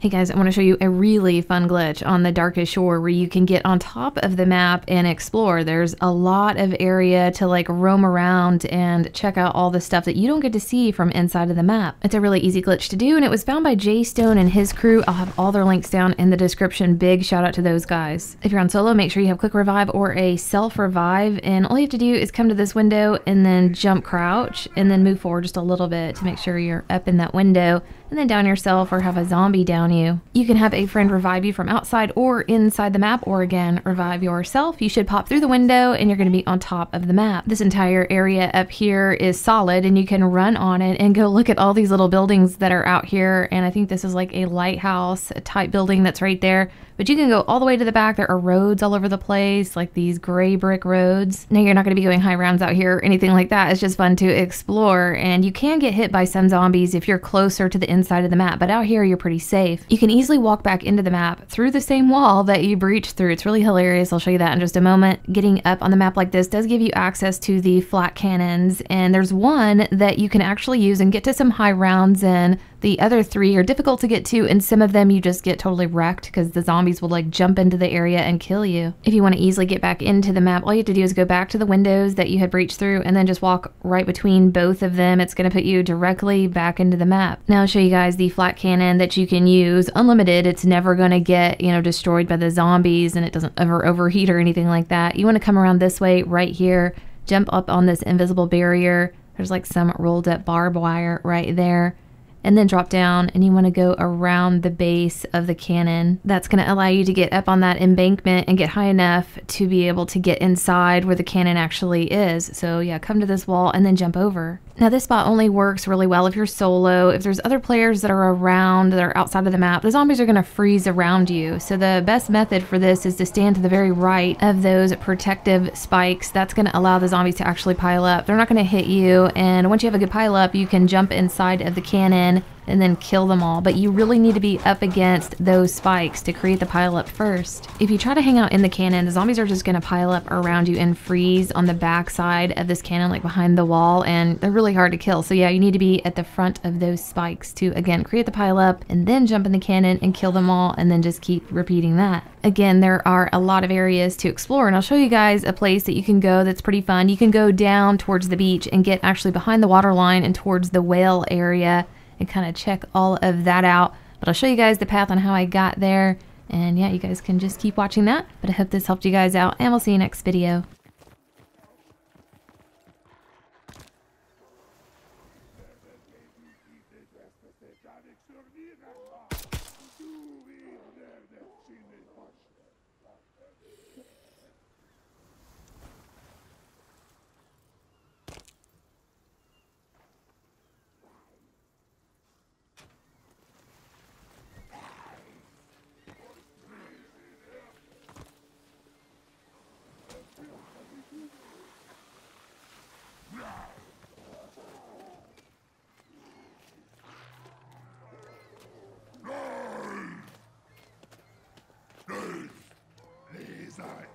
Hey guys, I want to show you a really fun glitch on the Darkest Shore where you can get on top of the map and explore. There's a lot of area to like roam around and check out all the stuff that you don't get to see from inside of the map. It's a really easy glitch to do, and it was found by Jay Stone and his crew. I'll have all their links down in the description. Big shout out to those guys. If you're on solo, make sure you have quick revive or a self revive, and all you have to do is come to this window and then jump crouch and then move forward just a little bit to make sure you're up in that window, and then down yourself or have a zombie down you. You can have a friend revive you from outside or inside the map, or again, revive yourself. You should pop through the window and you're going to be on top of the map. This entire area up here is solid and you can run on it and go look at all these little buildings that are out here. And I think this is like a lighthouse type building that's right there. But you can go all the way to the back. There are roads all over the place, like these gray brick roads. Now, you're not going to be going high rounds out here or anything like that. It's just fun to explore, and you can get hit by some zombies if you're closer to the inside of the map, but out here you're pretty safe. You can easily walk back into the map through the same wall that you breached through. It's really hilarious. I'll show you that in just a moment. Getting up on the map like this does give you access to the flak cannons, and there's one that you can actually use and get to some high rounds in. The other three are difficult to get to, and some of them you just get totally wrecked because the zombies will like jump into the area and kill you. If you want to easily get back into the map, all you have to do is go back to the windows that you had breached through and then just walk right between both of them. It's going to put you directly back into the map. Now I'll show you guys the flak cannon that you can use unlimited. It's never going to get, destroyed by the zombies, and it doesn't ever overheat or anything like that. You want to come around this way right here, jump up on this invisible barrier. There's like some rolled up barbed wire right there. And then drop down, and you want to go around the base of the cannon. That's going to allow you to get up on that embankment and get high enough to be able to get inside where the cannon actually is. So yeah, come to this wall and then jump over. Now this spot only works really well if you're solo. If there's other players that are around, that are outside of the map, the zombies are going to freeze around you. So the best method for this is to stand to the very right of those protective spikes. That's going to allow the zombies to actually pile up. They're not going to hit you, and once you have a good pile up, you can jump inside of the cannon and then kill them all. But you really need to be up against those spikes to create the pile up first. If you try to hang out in the cannon, the zombies are just going to pile up around you and freeze on the back side of this cannon, like behind the wall, and they're really hard to kill. So yeah, you need to be at the front of those spikes to, again, create the pile up and then jump in the cannon and kill them all, and then just keep repeating that. Again, there are a lot of areas to explore, and I'll show you guys a place that you can go that's pretty fun. You can go down towards the beach and get actually behind the water line and towards the whale area and kind of check all of that out. But I'll show you guys the path on how I got there, and yeah, you guys can just keep watching that. But I hope this helped you guys out, and we'll see you next video. These are